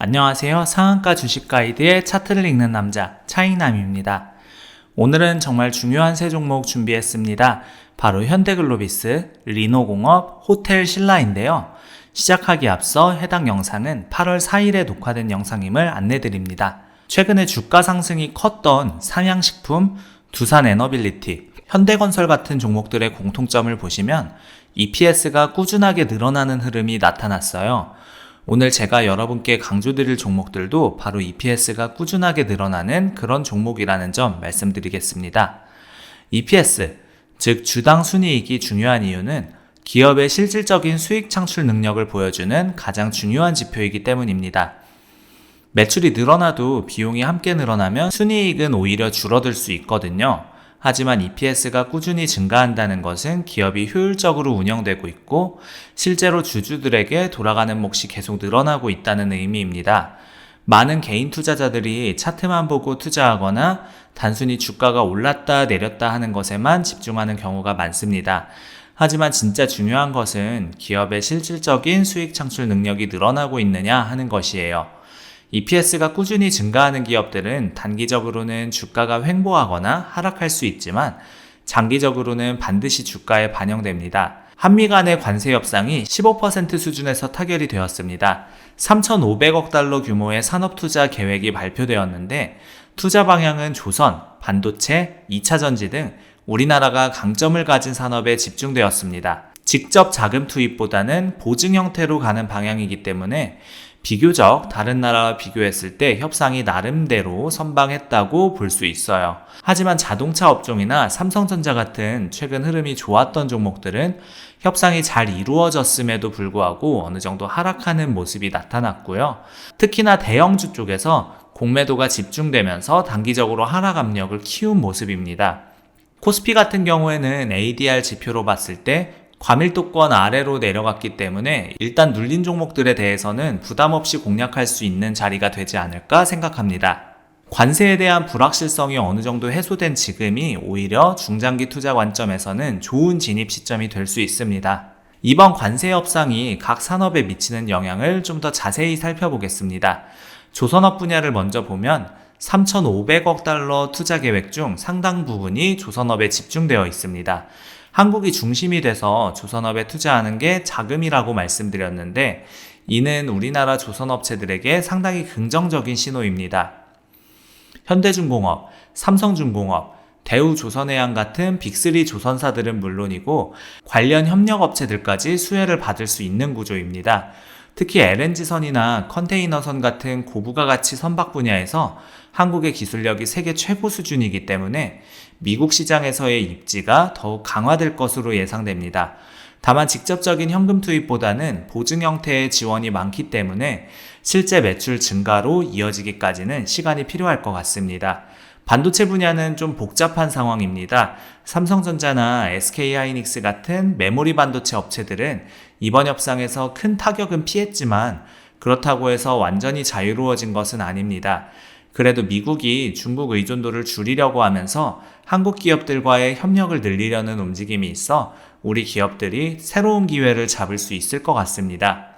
안녕하세요. 상한가 주식 가이드의 차트를 읽는 남자 차익남입니다. 오늘은 정말 중요한 세 종목 준비했습니다. 바로 현대글로비스, 리노공업, 호텔신라인데요. 시작하기 앞서 해당 영상은 8월 4일에 녹화된 영상임을 안내드립니다. 최근에 주가 상승이 컸던 삼양식품, 두산에너빌리티, 현대건설 같은 종목들의 공통점을 보시면 EPS가 꾸준하게 늘어나는 흐름이 나타났어요. 오늘 제가 여러분께 강조드릴 종목들도 바로 EPS가 꾸준하게 늘어나는 그런 종목이라는 점 말씀드리겠습니다. EPS, 즉 주당 순이익이 중요한 이유는 기업의 실질적인 수익 창출 능력을 보여주는 가장 중요한 지표이기 때문입니다. 매출이 늘어나도 비용이 함께 늘어나면 순이익은 오히려 줄어들 수 있거든요. 하지만 EPS가 꾸준히 증가한다는 것은 기업이 효율적으로 운영되고 있고 실제로 주주들에게 돌아가는 몫이 계속 늘어나고 있다는 의미입니다. 많은 개인 투자자들이 차트만 보고 투자하거나 단순히 주가가 올랐다 내렸다 하는 것에만 집중하는 경우가 많습니다. 하지만 진짜 중요한 것은 기업의 실질적인 수익 창출 능력이 늘어나고 있느냐 하는 것이에요. EPS가 꾸준히 증가하는 기업들은 단기적으로는 주가가 횡보하거나 하락할 수 있지만 장기적으로는 반드시 주가에 반영됩니다. 한미 간의 관세 협상이 15% 수준에서 타결이 되었습니다. 3,500억 달러 규모의 산업투자 계획이 발표되었는데 투자 방향은 조선, 반도체, 2차전지 등 우리나라가 강점을 가진 산업에 집중되었습니다. 직접 자금 투입보다는 보증 형태로 가는 방향이기 때문에 비교적 다른 나라와 비교했을 때 협상이 나름대로 선방했다고 볼 수 있어요. 하지만 자동차 업종이나 삼성전자 같은 최근 흐름이 좋았던 종목들은 협상이 잘 이루어졌음에도 불구하고 어느 정도 하락하는 모습이 나타났고요. 특히나 대형주 쪽에서 공매도가 집중되면서 단기적으로 하락 압력을 키운 모습입니다. 코스피 같은 경우에는 ADR 지표로 봤을 때 과밀도권 아래로 내려갔기 때문에 일단 눌린 종목들에 대해서는 부담 없이 공략할 수 있는 자리가 되지 않을까 생각합니다. 관세에 대한 불확실성이 어느 정도 해소된 지금이 오히려 중장기 투자 관점에서는 좋은 진입 시점이 될 수 있습니다. 이번 관세 협상이 각 산업에 미치는 영향을 좀 더 자세히 살펴보겠습니다. 조선업 분야를 먼저 보면 3,500억 달러 투자 계획 중 상당 부분이 조선업에 집중되어 있습니다. 한국이 중심이 돼서 조선업에 투자하는 게 자금이라고 말씀드렸는데 이는 우리나라 조선업체들에게 상당히 긍정적인 신호입니다. 현대중공업, 삼성중공업, 대우조선해양 같은 빅3 조선사들은 물론이고 관련 협력업체들까지 수혜를 받을 수 있는 구조입니다. 특히 LNG선이나 컨테이너선 같은 고부가 가치 선박 분야에서 한국의 기술력이 세계 최고 수준이기 때문에 미국 시장에서의 입지가 더욱 강화될 것으로 예상됩니다. 다만 직접적인 현금 투입보다는 보증 형태의 지원이 많기 때문에 실제 매출 증가로 이어지기까지는 시간이 필요할 것 같습니다. 반도체 분야는 좀 복잡한 상황입니다. 삼성전자나 SK하이닉스 같은 메모리 반도체 업체들은 이번 협상에서 큰 타격은 피했지만 그렇다고 해서 완전히 자유로워진 것은 아닙니다. 그래도 미국이 중국 의존도를 줄이려고 하면서 한국 기업들과의 협력을 늘리려는 움직임이 있어 우리 기업들이 새로운 기회를 잡을 수 있을 것 같습니다.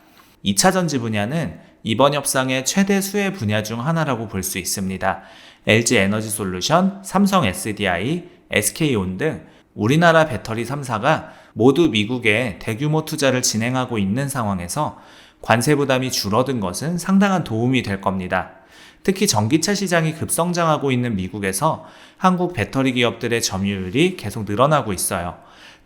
2차전지 분야는 이번 협상의 최대 수혜 분야 중 하나라고 볼 수 있습니다. LG에너지솔루션, 삼성 SDI, SK온 등 우리나라 배터리 3사가 모두 미국에 대규모 투자를 진행하고 있는 상황에서 관세 부담이 줄어든 것은 상당한 도움이 될 겁니다. 특히 전기차 시장이 급성장하고 있는 미국에서 한국 배터리 기업들의 점유율이 계속 늘어나고 있어요.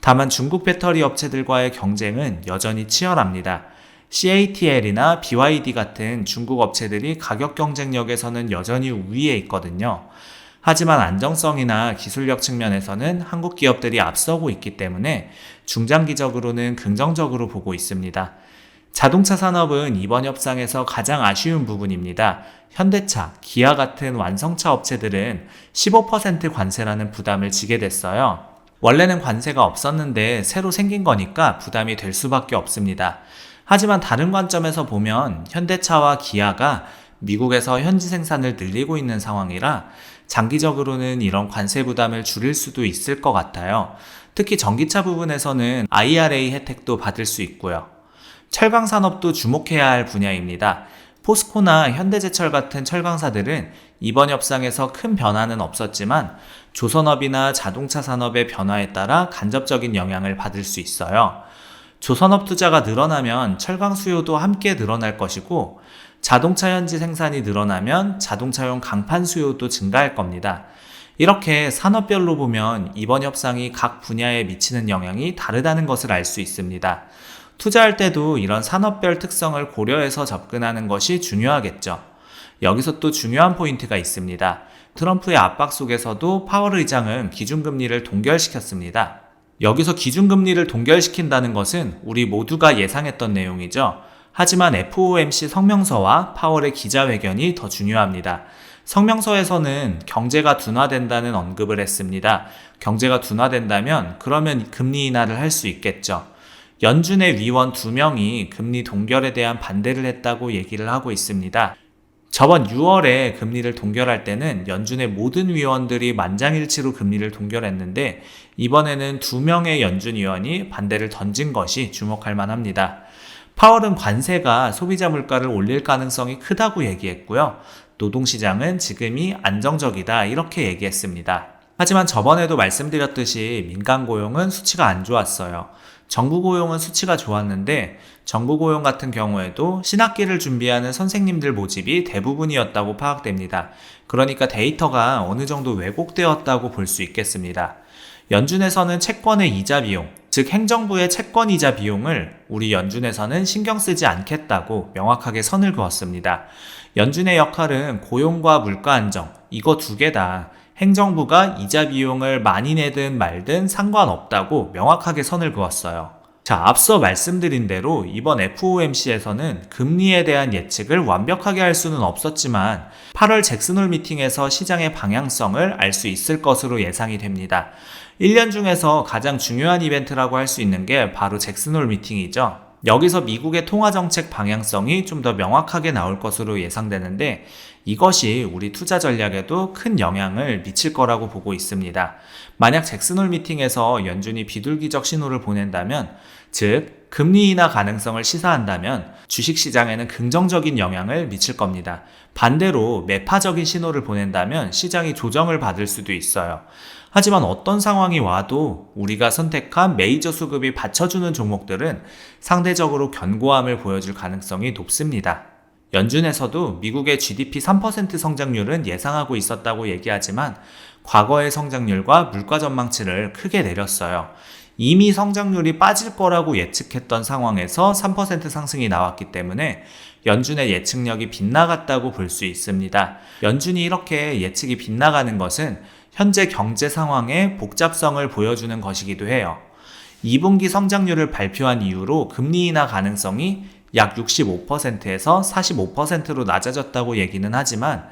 다만 중국 배터리 업체들과의 경쟁은 여전히 치열합니다. CATL이나 BYD 같은 중국 업체들이 가격 경쟁력에서는 여전히 우위에 있거든요. 하지만 안정성이나 기술력 측면에서는 한국 기업들이 앞서고 있기 때문에 중장기적으로는 긍정적으로 보고 있습니다. 자동차 산업은 이번 협상에서 가장 아쉬운 부분입니다. 현대차, 기아 같은 완성차 업체들은 15% 관세라는 부담을 지게 됐어요. 원래는 관세가 없었는데 새로 생긴 거니까 부담이 될 수밖에 없습니다. 하지만 다른 관점에서 보면 현대차와 기아가 미국에서 현지 생산을 늘리고 있는 상황이라 장기적으로는 이런 관세 부담을 줄일 수도 있을 것 같아요. 특히 전기차 부분에서는 IRA 혜택도 받을 수 있고요. 철강 산업도 주목해야 할 분야입니다. 포스코나 현대제철 같은 철강사들은 이번 협상에서 큰 변화는 없었지만 조선업이나 자동차 산업의 변화에 따라 간접적인 영향을 받을 수 있어요. 조선업 투자가 늘어나면 철강 수요도 함께 늘어날 것이고 자동차 현지 생산이 늘어나면 자동차용 강판 수요도 증가할 겁니다. 이렇게 산업별로 보면 이번 협상이 각 분야에 미치는 영향이 다르다는 것을 알 수 있습니다. 투자할 때도 이런 산업별 특성을 고려해서 접근하는 것이 중요하겠죠. 여기서 또 중요한 포인트가 있습니다. 트럼프의 압박 속에서도 파월 의장은 기준금리를 동결시켰습니다. 여기서 기준금리를 동결시킨다는 것은 우리 모두가 예상했던 내용이죠. 하지만 FOMC 성명서와 파월의 기자회견이 더 중요합니다. 성명서에서는 경제가 둔화된다는 언급을 했습니다. 경제가 둔화된다면 그러면 금리 인하를 할 수 있겠죠. 연준의 위원 2명이 금리 동결에 대한 반대를 했다고 얘기를 하고 있습니다. 저번 6월에 금리를 동결할 때는 연준의 모든 위원들이 만장일치로 금리를 동결했는데 이번에는 2명의 연준 위원이 반대를 던진 것이 주목할 만합니다. 파월은 관세가 소비자 물가를 올릴 가능성이 크다고 얘기했고요. 노동시장은 지금이 안정적이다 이렇게 얘기했습니다. 하지만 저번에도 말씀드렸듯이 민간 고용은 수치가 안 좋았어요. 정부 고용은 수치가 좋았는데 정부 고용 같은 경우에도 신학기를 준비하는 선생님들 모집이 대부분이었다고 파악됩니다. 그러니까 데이터가 어느 정도 왜곡되었다고 볼 수 있겠습니다. 연준에서는 채권의 이자 비용, 즉 행정부의 채권 이자 비용을 우리 연준에서는 신경 쓰지 않겠다고 명확하게 선을 그었습니다. 연준의 역할은 고용과 물가 안정, 이거 두 개다. 행정부가 이자 비용을 많이 내든 말든 상관없다고 명확하게 선을 그었어요. 자, 앞서 말씀드린 대로 이번 FOMC에서는 금리에 대한 예측을 완벽하게 할 수는 없었지만 8월 잭슨홀 미팅에서 시장의 방향성을 알 수 있을 것으로 예상이 됩니다. 1년 중에서 가장 중요한 이벤트라고 할 수 있는 게 바로 잭슨홀 미팅이죠. 여기서 미국의 통화정책 방향성이 좀 더 명확하게 나올 것으로 예상되는데 이것이 우리 투자 전략에도 큰 영향을 미칠 거라고 보고 있습니다. 만약 잭슨홀 미팅에서 연준이 비둘기적 신호를 보낸다면, 즉 금리 인하 가능성을 시사한다면 주식시장에는 긍정적인 영향을 미칠 겁니다. 반대로 매파적인 신호를 보낸다면 시장이 조정을 받을 수도 있어요. 하지만 어떤 상황이 와도 우리가 선택한 메이저 수급이 받쳐주는 종목들은 상대적으로 견고함을 보여줄 가능성이 높습니다. 연준에서도 미국의 GDP 3% 성장률은 예상하고 있었다고 얘기하지만 과거의 성장률과 물가 전망치를 크게 내렸어요. 이미 성장률이 빠질 거라고 예측했던 상황에서 3% 상승이 나왔기 때문에 연준의 예측력이 빗나갔다고 볼 수 있습니다. 연준이 이렇게 예측이 빗나가는 것은 현재 경제 상황의 복잡성을 보여주는 것이기도 해요. 2분기 성장률을 발표한 이후로 금리 인하 가능성이 약 65%에서 45%로 낮아졌다고 얘기는 하지만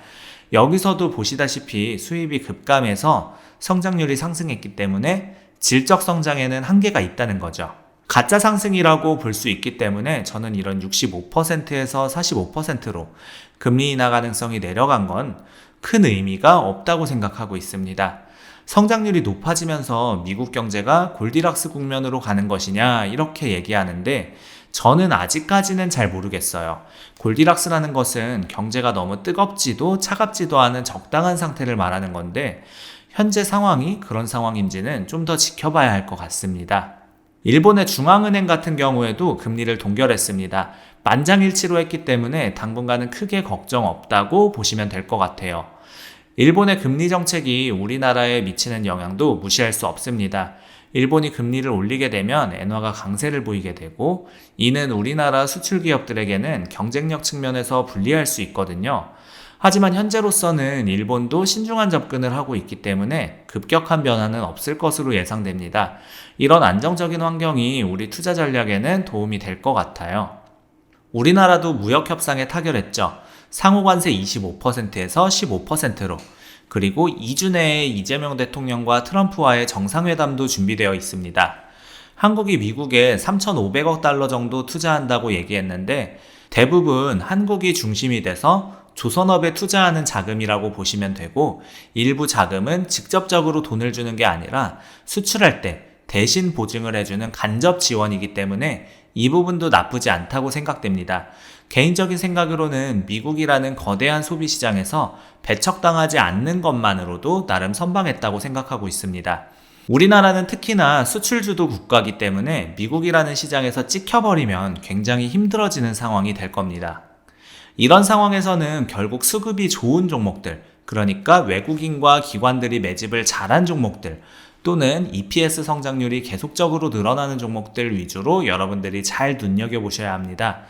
여기서도 보시다시피 수입이 급감해서 성장률이 상승했기 때문에 질적 성장에는 한계가 있다는 거죠. 가짜 상승이라고 볼 수 있기 때문에 저는 이런 65%에서 45%로 금리 인하 가능성이 내려간 건 큰 의미가 없다고 생각하고 있습니다. 성장률이 높아지면서 미국 경제가 골디락스 국면으로 가는 것이냐 이렇게 얘기하는데 저는 아직까지는 잘 모르겠어요. 골디락스라는 것은 경제가 너무 뜨겁지도 차갑지도 않은 적당한 상태를 말하는 건데 현재 상황이 그런 상황인지는 좀 더 지켜봐야 할 것 같습니다. 일본의 중앙은행 같은 경우에도 금리를 동결했습니다. 만장일치로 했기 때문에 당분간은 크게 걱정 없다고 보시면 될 것 같아요. 일본의 금리 정책이 우리나라에 미치는 영향도 무시할 수 없습니다. 일본이 금리를 올리게 되면 엔화가 강세를 보이게 되고 이는 우리나라 수출 기업들에게는 경쟁력 측면에서 불리할 수 있거든요. 하지만 현재로서는 일본도 신중한 접근을 하고 있기 때문에 급격한 변화는 없을 것으로 예상됩니다. 이런 안정적인 환경이 우리 투자 전략에는 도움이 될 것 같아요. 우리나라도 무역협상에 타결했죠. 상호관세 25%에서 15%로 그리고 2주 내에 이재명 대통령과 트럼프와의 정상회담도 준비되어 있습니다. 한국이 미국에 3,500억 달러 정도 투자한다고 얘기했는데 대부분 한국이 중심이 돼서 조선업에 투자하는 자금이라고 보시면 되고 일부 자금은 직접적으로 돈을 주는 게 아니라 수출할 때 대신 보증을 해주는 간접 지원이기 때문에 이 부분도 나쁘지 않다고 생각됩니다. 개인적인 생각으로는 미국이라는 거대한 소비 시장에서 배척당하지 않는 것만으로도 나름 선방했다고 생각하고 있습니다. 우리나라는 특히나 수출주도 국가이기 때문에 미국이라는 시장에서 찍혀버리면 굉장히 힘들어지는 상황이 될 겁니다. 이런 상황에서는 결국 수급이 좋은 종목들, 그러니까 외국인과 기관들이 매집을 잘한 종목들, 또는 EPS 성장률이 계속적으로 늘어나는 종목들 위주로 여러분들이 잘 눈여겨보셔야 합니다.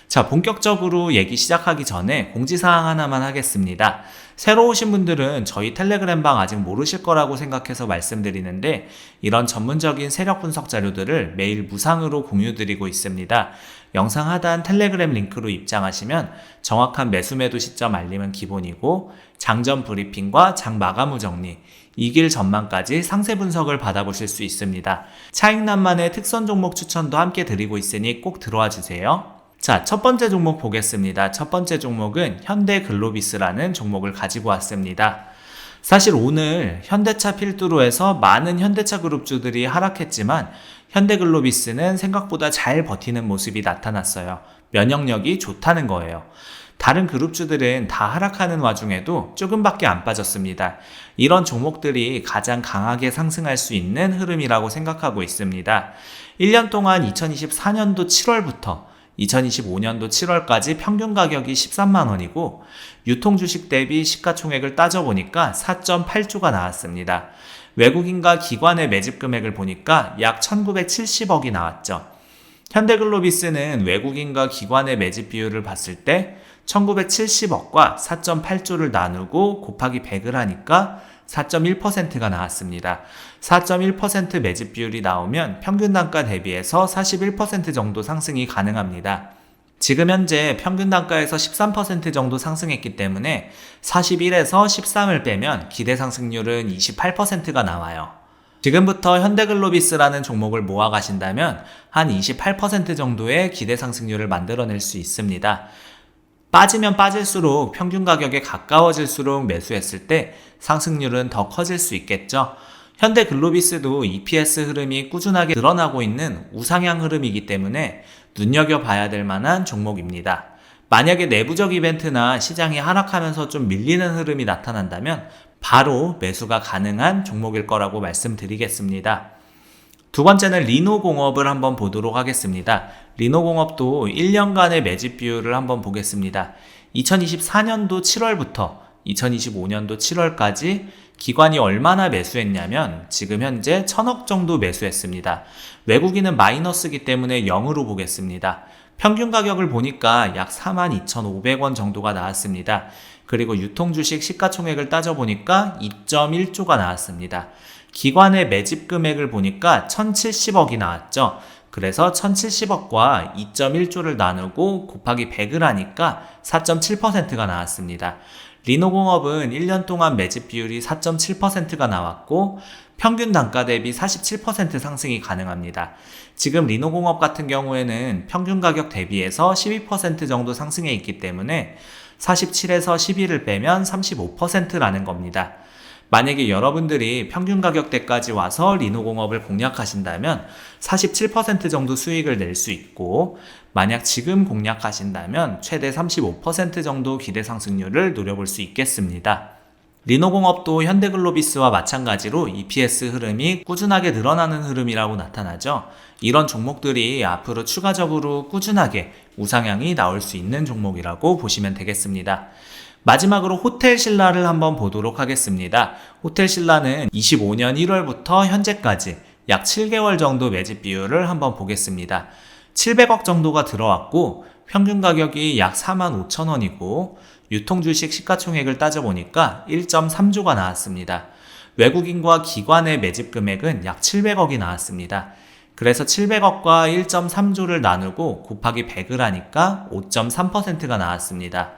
자, 본격적으로 얘기 시작하기 전에 공지사항 하나만 하겠습니다. 새로 오신 분들은 저희 텔레그램방 아직 모르실 거라고 생각해서 말씀드리는데, 이런 전문적인 세력 분석 자료들을 매일 무상으로 공유드리고 있습니다. 영상 하단 텔레그램 링크로 입장하시면 정확한 매수 매도 시점 알림은 기본이고, 장전 브리핑과 장 마감 후 정리, 이길 전망까지 상세 분석을 받아보실 수 있습니다. 차익남만의 특선 종목 추천도 함께 드리고 있으니 꼭 들어와 주세요. 자, 첫 번째 종목 보겠습니다. 첫 번째 종목은 현대글로비스라는 종목을 가지고 왔습니다. 사실 오늘 현대차 필두로 해서 많은 현대차 그룹주들이 하락했지만 현대글로비스는 생각보다 잘 버티는 모습이 나타났어요. 면역력이 좋다는 거예요. 다른 그룹주들은 다 하락하는 와중에도 조금밖에 안 빠졌습니다. 이런 종목들이 가장 강하게 상승할 수 있는 흐름이라고 생각하고 있습니다. 1년 동안 2024년도 7월부터 2025년도 7월까지 평균 가격이 13만원이고 유통 주식 대비 시가총액을 따져보니까 4.8조가 나왔습니다. 외국인과 기관의 매집 금액을 보니까 약 1970억이 나왔죠. 현대글로비스는 외국인과 기관의 매집 비율을 봤을 때 1970억과 4.8조를 나누고 곱하기 100을 하니까 4.1%가 나왔습니다. 4.1% 매집 비율이 나오면 평균 단가 대비해서 41% 정도 상승이 가능합니다. 지금 현재 평균 단가에서 13% 정도 상승했기 때문에 41에서 13을 빼면 기대 상승률은 28%가 나와요. 지금부터 현대글로비스라는 종목을 모아 가신다면 한 28% 정도의 기대 상승률을 만들어낼 수 있습니다. 빠지면 빠질수록 평균 가격에 가까워질수록 매수했을 때 상승률은 더 커질 수 있겠죠. 현대글로비스도 EPS 흐름이 꾸준하게 늘어나고 있는 우상향 흐름이기 때문에 눈여겨봐야 될 만한 종목입니다. 만약에 내부적 이벤트나 시장이 하락하면서 좀 밀리는 흐름이 나타난다면 바로 매수가 가능한 종목일 거라고 말씀드리겠습니다. 두 번째는 리노공업을 한번 보도록 하겠습니다. 리노공업도 1년간의 매집 비율을 한번 보겠습니다. 2024년도 7월부터 2025년도 7월까지 기관이 얼마나 매수했냐면 지금 현재 1000억 정도 매수했습니다. 외국인은 마이너스기 때문에 0으로 보겠습니다. 평균 가격을 보니까 약 42,500원 정도가 나왔습니다. 그리고 유통주식 시가총액을 따져보니까 2.1조가 나왔습니다. 기관의 매집 금액을 보니까 1,070억이 나왔죠. 그래서 1,070억과 2.1조를 나누고 곱하기 100을 하니까 4.7%가 나왔습니다. 리노공업은 1년 동안 매집 비율이 4.7%가 나왔고 평균 단가 대비 47% 상승이 가능합니다. 지금 리노공업 같은 경우에는 평균 가격 대비해서 12% 정도 상승해 있기 때문에 47에서 11을 빼면 35%라는 겁니다. 만약에 여러분들이 평균 가격대까지 와서 리노공업을 공략하신다면 47% 정도 수익을 낼 수 있고, 만약 지금 공략하신다면 최대 35% 정도 기대 상승률을 노려볼 수 있겠습니다. 리노공업도 현대글로비스와 마찬가지로 EPS 흐름이 꾸준하게 늘어나는 흐름이라고 나타나죠. 이런 종목들이 앞으로 추가적으로 꾸준하게 우상향이 나올 수 있는 종목이라고 보시면 되겠습니다. 마지막으로 호텔신라를 한번 보도록 하겠습니다. 호텔신라는 25년 1월부터 현재까지 약 7개월 정도 매집 비율을 한번 보겠습니다. 700억 정도가 들어왔고 평균 가격이 약 45,000원이고 유통주식 시가총액을 따져보니까 1.3조가 나왔습니다. 외국인과 기관의 매집 금액은 약 700억이 나왔습니다. 그래서 700억과 1.3조를 나누고 곱하기 100을 하니까 5.3%가 나왔습니다.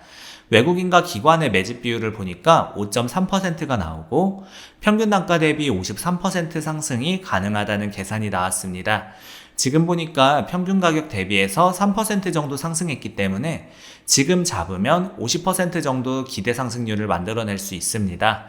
외국인과 기관의 매집 비율을 보니까 5.3%가 나오고 평균 단가 대비 53% 상승이 가능하다는 계산이 나왔습니다. 지금 보니까 평균 가격 대비해서 3% 정도 상승했기 때문에 지금 잡으면 50% 정도 기대 상승률을 만들어낼 수 있습니다.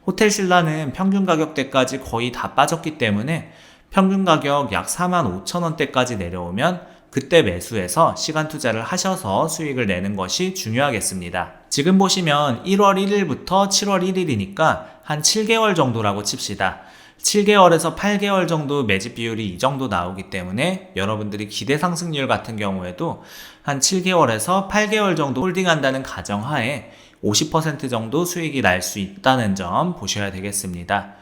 호텔신라는 평균 가격대까지 거의 다 빠졌기 때문에 평균 가격 약 45,000원대까지 내려오면 그때 매수해서 시간 투자를 하셔서 수익을 내는 것이 중요하겠습니다. 지금 보시면 1월 1일부터 7월 1일이니까 한 7개월 정도라고 칩시다. 7개월에서 8개월 정도 매집 비율이 이 정도 나오기 때문에 여러분들이 기대 상승률 같은 경우에도 한 7개월에서 8개월 정도 홀딩한다는 가정하에 50% 정도 수익이 날 수 있다는 점 보셔야 되겠습니다.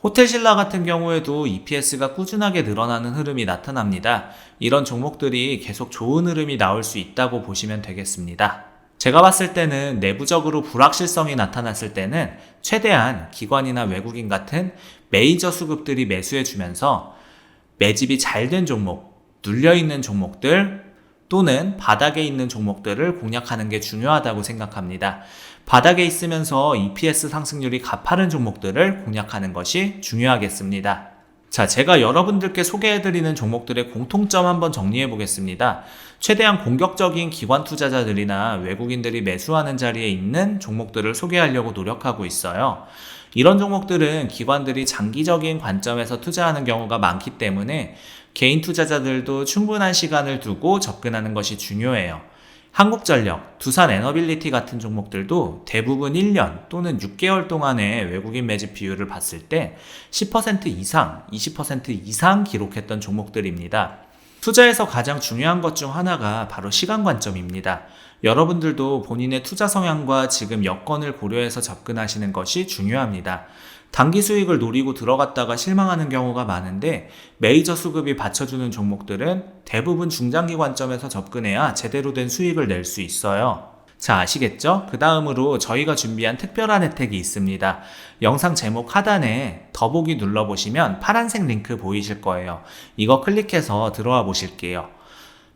호텔신라 같은 경우에도 EPS가 꾸준하게 늘어나는 흐름이 나타납니다. 이런 종목들이 계속 좋은 흐름이 나올 수 있다고 보시면 되겠습니다. 제가 봤을 때는 내부적으로 불확실성이 나타났을 때는 최대한 기관이나 외국인 같은 메이저 수급들이 매수해주면서 매집이 잘 된 종목, 눌려있는 종목들 또는 바닥에 있는 종목들을 공략하는 게 중요하다고 생각합니다. 바닥에 있으면서 EPS 상승률이 가파른 종목들을 공략하는 것이 중요하겠습니다. 자, 제가 여러분들께 소개해드리는 종목들의 공통점 한번 정리해 보겠습니다. 최대한 공격적인 기관 투자자들이나 외국인들이 매수하는 자리에 있는 종목들을 소개하려고 노력하고 있어요. 이런 종목들은 기관들이 장기적인 관점에서 투자하는 경우가 많기 때문에 개인 투자자들도 충분한 시간을 두고 접근하는 것이 중요해요. 한국전력, 두산에너빌리티 같은 종목들도 대부분 1년 또는 6개월 동안의 외국인 매집 비율을 봤을 때 10% 이상, 20% 이상 기록했던 종목들입니다. 투자에서 가장 중요한 것 중 하나가 바로 시간 관점입니다. 여러분들도 본인의 투자 성향과 지금 여건을 고려해서 접근하시는 것이 중요합니다. 단기 수익을 노리고 들어갔다가 실망하는 경우가 많은데 메이저 수급이 받쳐주는 종목들은 대부분 중장기 관점에서 접근해야 제대로 된 수익을 낼 수 있어요. 자, 아시겠죠? 그 다음으로 저희가 준비한 특별한 혜택이 있습니다. 영상 제목 하단에 더보기 눌러보시면 파란색 링크 보이실 거예요. 이거 클릭해서 들어와 보실게요.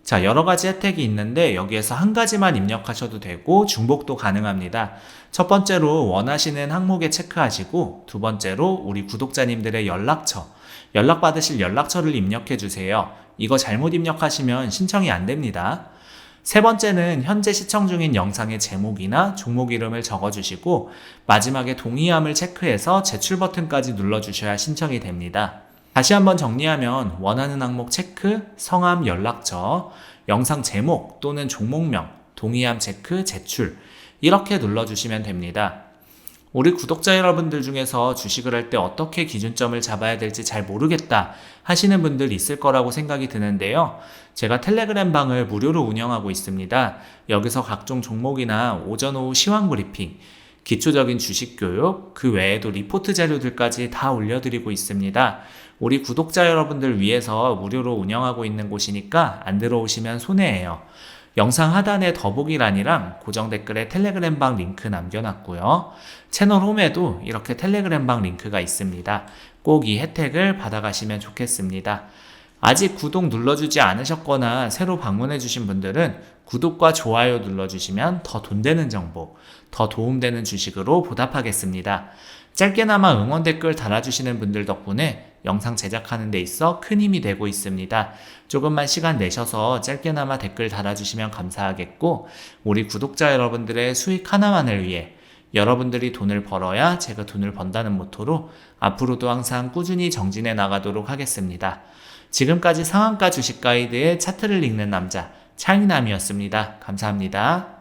자, 여러가지 혜택이 있는데 여기에서 한 가지만 입력하셔도 되고 중복도 가능합니다. 첫 번째로 원하시는 항목에 체크하시고 두 번째로 우리 구독자님들의 연락처, 연락받으실 연락처를 입력해 주세요. 이거 잘못 입력하시면 신청이 안 됩니다. 세 번째는 현재 시청 중인 영상의 제목이나 종목 이름을 적어주시고 마지막에 동의함을 체크해서 제출 버튼까지 눌러주셔야 신청이 됩니다. 다시 한번 정리하면 원하는 항목 체크, 성함, 연락처, 영상 제목 또는 종목명, 동의함 체크, 제출 이렇게 눌러주시면 됩니다. 우리 구독자 여러분들 중에서 주식을 할 때 어떻게 기준점을 잡아야 될지 잘 모르겠다 하시는 분들 있을 거라고 생각이 드는데요. 제가 텔레그램 방을 무료로 운영하고 있습니다. 여기서 각종 종목이나 오전 오후 시황 브리핑, 기초적인 주식 교육, 그 외에도 리포트 자료들까지 다 올려드리고 있습니다. 우리 구독자 여러분들 위해서 무료로 운영하고 있는 곳이니까 안 들어오시면 손해예요. 영상 하단에 더보기란이랑 고정 댓글에 텔레그램 방 링크 남겨놨고요. 채널 홈에도 이렇게 텔레그램 방 링크가 있습니다. 꼭 이 혜택을 받아가시면 좋겠습니다. 아직 구독 눌러주지 않으셨거나 새로 방문해주신 분들은 구독과 좋아요 눌러주시면 더 돈 되는 정보, 더 도움되는 주식으로 보답하겠습니다. 짧게나마 응원 댓글 달아주시는 분들 덕분에 영상 제작하는 데 있어 큰 힘이 되고 있습니다. 조금만 시간 내셔서 짧게나마 댓글 달아주시면 감사하겠고 우리 구독자 여러분들의 수익 하나만을 위해 여러분들이 돈을 벌어야 제가 돈을 번다는 모토로 앞으로도 항상 꾸준히 정진해 나가도록 하겠습니다. 지금까지 상한가 주식 가이드의 차트를 읽는 남자 차이남이었습니다. 감사합니다.